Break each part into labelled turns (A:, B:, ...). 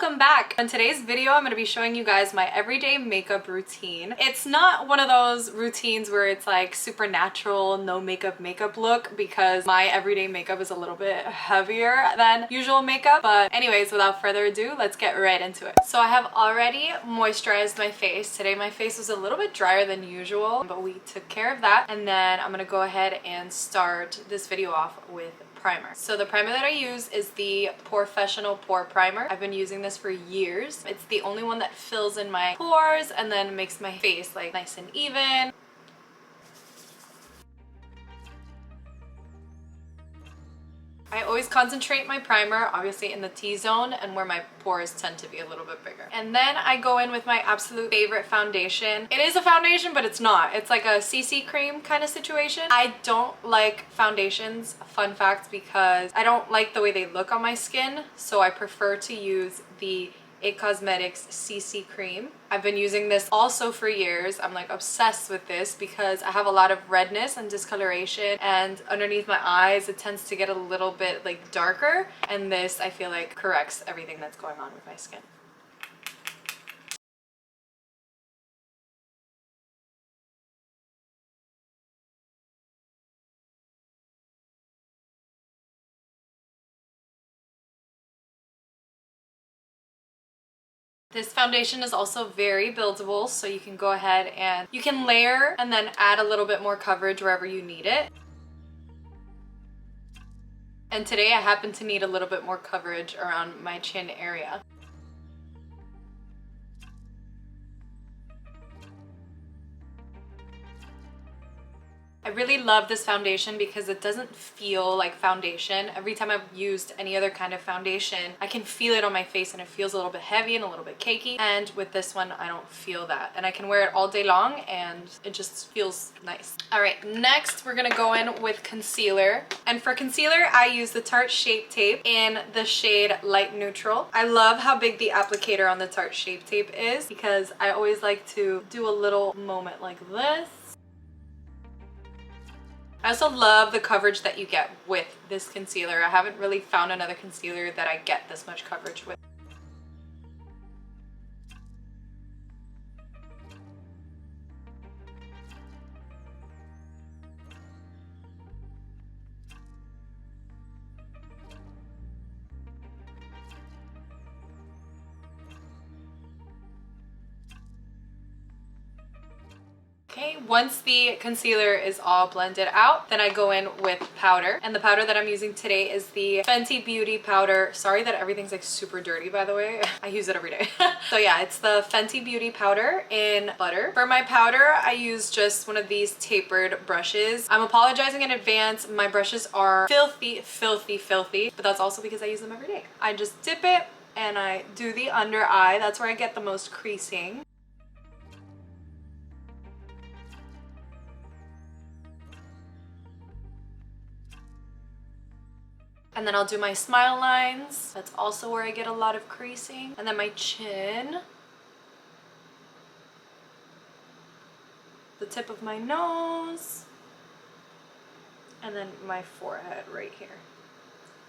A: welcome back. In today's video, I'm going to be showing you guys my everyday makeup routine. It's not one of those routines where it's like super natural, no makeup look, because my everyday makeup is a little bit heavier than usual makeup. But anyways, without further ado, let's get right into it. So I have already moisturized my face. Today my face was a little bit drier than usual, but we took care of that. And then I'm going to go ahead and start this video off with primer. So the primer that I use is the Porefessional Pore Primer. I've been using this for years. It's the only one that fills in my pores and then makes my face like nice and even. I always concentrate my primer obviously in the T-zone and where my pores tend to be a little bit bigger. And then I go in with my absolute favorite foundation. It is a foundation, but it's not. It's like a CC cream kind of situation. I don't like foundations, fun fact, because I don't like the way they look on my skin. So I prefer to use the IT Cosmetics CC cream. I've been using this also for years. I'm like obsessed with this because I have a lot of redness and discoloration, and underneath my eyes it tends to get a little bit like darker, and this I feel like corrects everything that's going on with my skin. This foundation is also very buildable, so you can go ahead and you can layer and then add a little bit more coverage wherever you need it. And today I happen to need a little bit more coverage around my chin area. I really love this foundation because it doesn't feel like foundation. Every time I've used any other kind of foundation, I can feel it on my face and it feels a little bit heavy and a little bit cakey. And with this one, I don't feel that. And I can wear it all day long and it just feels nice. All right, next we're gonna go in with concealer. And for concealer, I use the Tarte Shape Tape in the shade Light Neutral. I love how big the applicator on the Tarte Shape Tape is because I always like to do a little moment like this. I also love the coverage that you get with this concealer. I haven't really found another concealer that I get this much coverage with. Okay, once the concealer is all blended out, then I go in with powder. And the powder that I'm using today is the Fenty Beauty powder. Sorry that everything's like super dirty, by the way. I use it every day. So yeah, it's the Fenty Beauty powder in Butter. For my powder, I use just one of these tapered brushes. I'm apologizing in advance. My brushes are filthy, but that's also because I use them every day. I just dip it and I do the under eye. That's where I get the most creasing. And then I'll do my smile lines. That's also where I get a lot of creasing. And then my chin. The tip of my nose. And then my forehead right here,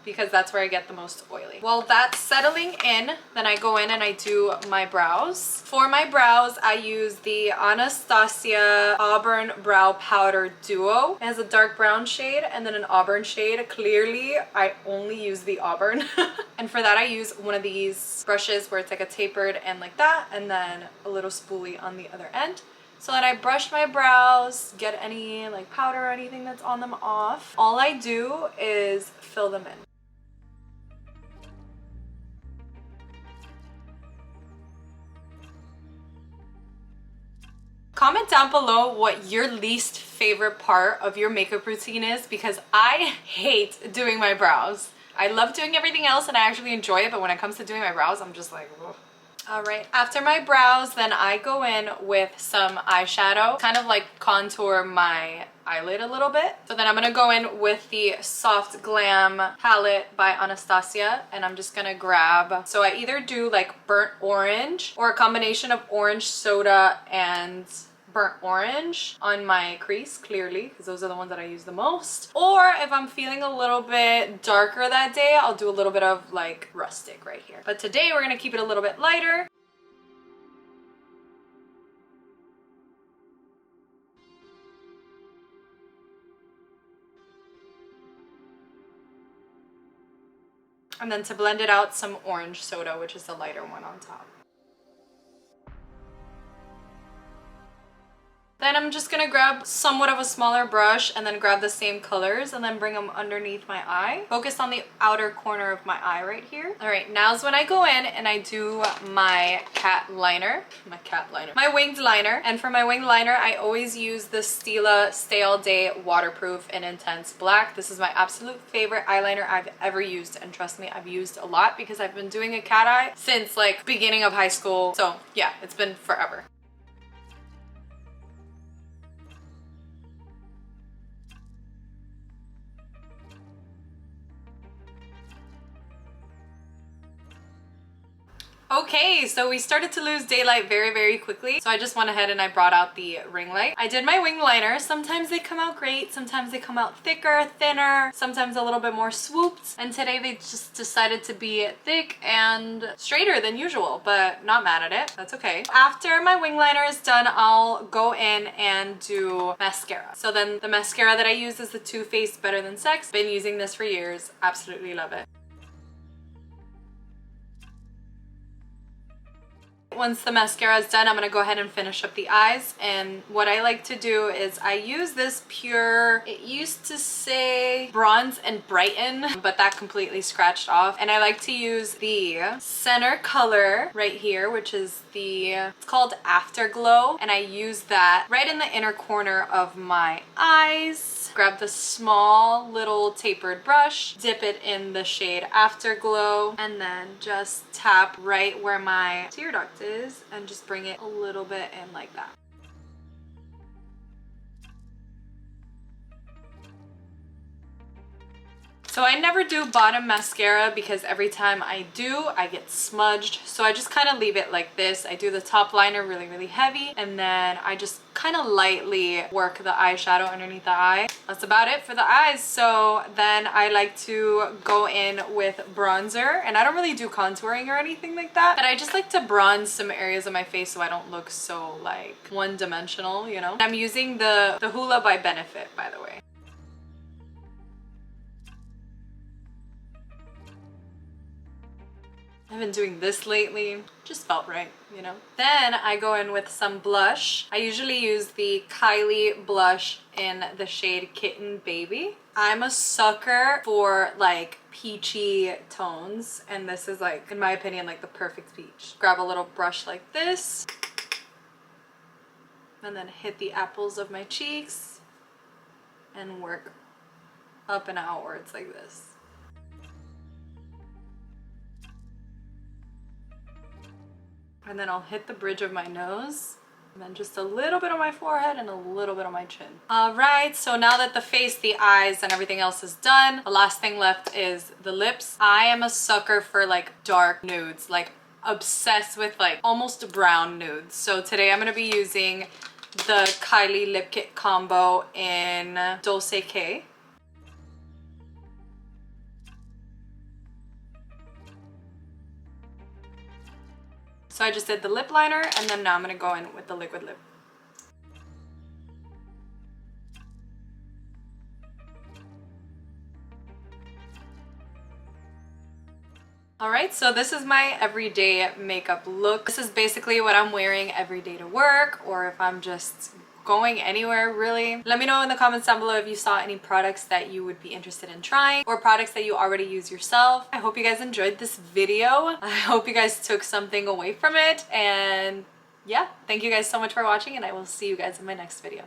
A: because that's where I get the most oily. While that's settling in, then I go in and I do my brows. For my brows, I use the Anastasia Auburn Brow Powder Duo. It has a dark brown shade and then an auburn shade. Clearly, I only use the auburn. And for that, I use one of these brushes where it's like a tapered end like that, and then a little spoolie on the other end. So then I brush my brows, get any like powder or anything that's on them off. All I do is fill them in. Comment down below what your least favorite part of your makeup routine is, because I hate doing my brows. I love doing everything else and I actually enjoy it, but when it comes to doing my brows, I'm just like, ugh. All right, after my brows, then I go in with some eyeshadow, kind of like contour my eyelid a little bit. So then I'm gonna go in with the Soft Glam palette by Anastasia, and I'm just gonna grab, so I either do like burnt orange or a combination of orange soda and burnt orange on my crease, clearly, because those are the ones that I use the most. Or if I'm feeling a little bit darker that day, I'll do a little bit of like rustic right here. But today we're gonna keep it a little bit lighter. And then to blend it out, some orange soda, which is the lighter one on top. Then I'm just gonna grab somewhat of a smaller brush and then grab the same colors and then bring them underneath my eye. Focus on the outer corner of my eye right here. All right, now's when I go in and I do my my winged liner. And for my winged liner, I always use the Stila Stay All Day Waterproof in Intense Black. This is my absolute favorite eyeliner I've ever used. And trust me, I've used a lot because I've been doing a cat eye since like beginning of high school. So yeah, it's been forever. Okay, so we started to lose daylight very, very quickly. So I just went ahead and I brought out the ring light. I did my wing liner. Sometimes they come out great. Sometimes they come out thicker, thinner, sometimes a little bit more swooped. And today they just decided to be thick and straighter than usual, but not mad at it. That's okay. After my wing liner is done, I'll go in and do mascara. So then the mascara that I use is the Too Faced Better Than Sex. Been using this for years. Absolutely love it. Once the mascara is done, I'm gonna go ahead and finish up the eyes. And what I like to do is I use this Pure, it used to say Bronze and Brighten, but that completely scratched off. And I like to use the center color right here, which is it's called Afterglow. And I use that right in the inner corner of my eyes. Grab the small little tapered brush, dip it in the shade Afterglow, and then just tap right where my tear duct is and just bring it a little bit in like that. So I never do bottom mascara because every time I do, I get smudged. So I just kind of leave it like this. I do the top liner really, really heavy, and then I just kind of lightly work the eyeshadow underneath the eye. That's about it for the eyes. So then I like to go in with bronzer, and I don't really do contouring or anything like that, but I just like to bronze some areas of my face so I don't look so like one-dimensional, you know? I'm using the Hoola by Benefit, by the way. I've been doing this lately, just felt right, you know? Then I go in with some blush. I usually use the Kylie blush in the shade Kitten Baby. I'm a sucker for like peachy tones, and this is like, in my opinion, like the perfect peach. Grab a little brush like this, and then hit the apples of my cheeks and work up and outwards like this. And then I'll hit the bridge of my nose, and then just a little bit on my forehead and a little bit on my chin. All right, so now that the face, the eyes, and everything else is done, the last thing left is the lips. I am a sucker for like dark nudes, like obsessed with like almost brown nudes. So today I'm gonna be using the Kylie Lip Kit combo in Dulce K. So I just did the lip liner, and then now I'm gonna go in with the liquid lip. All right, so this is my everyday makeup look. This is basically what I'm wearing every day to work, or if I'm just going anywhere, really. Let me know in the comments down below if you saw any products that you would be interested in trying, or products that you already use yourself. I hope you guys enjoyed this video. I hope you guys took something away from it, and yeah, thank you guys so much for watching, and I will see you guys in my next video.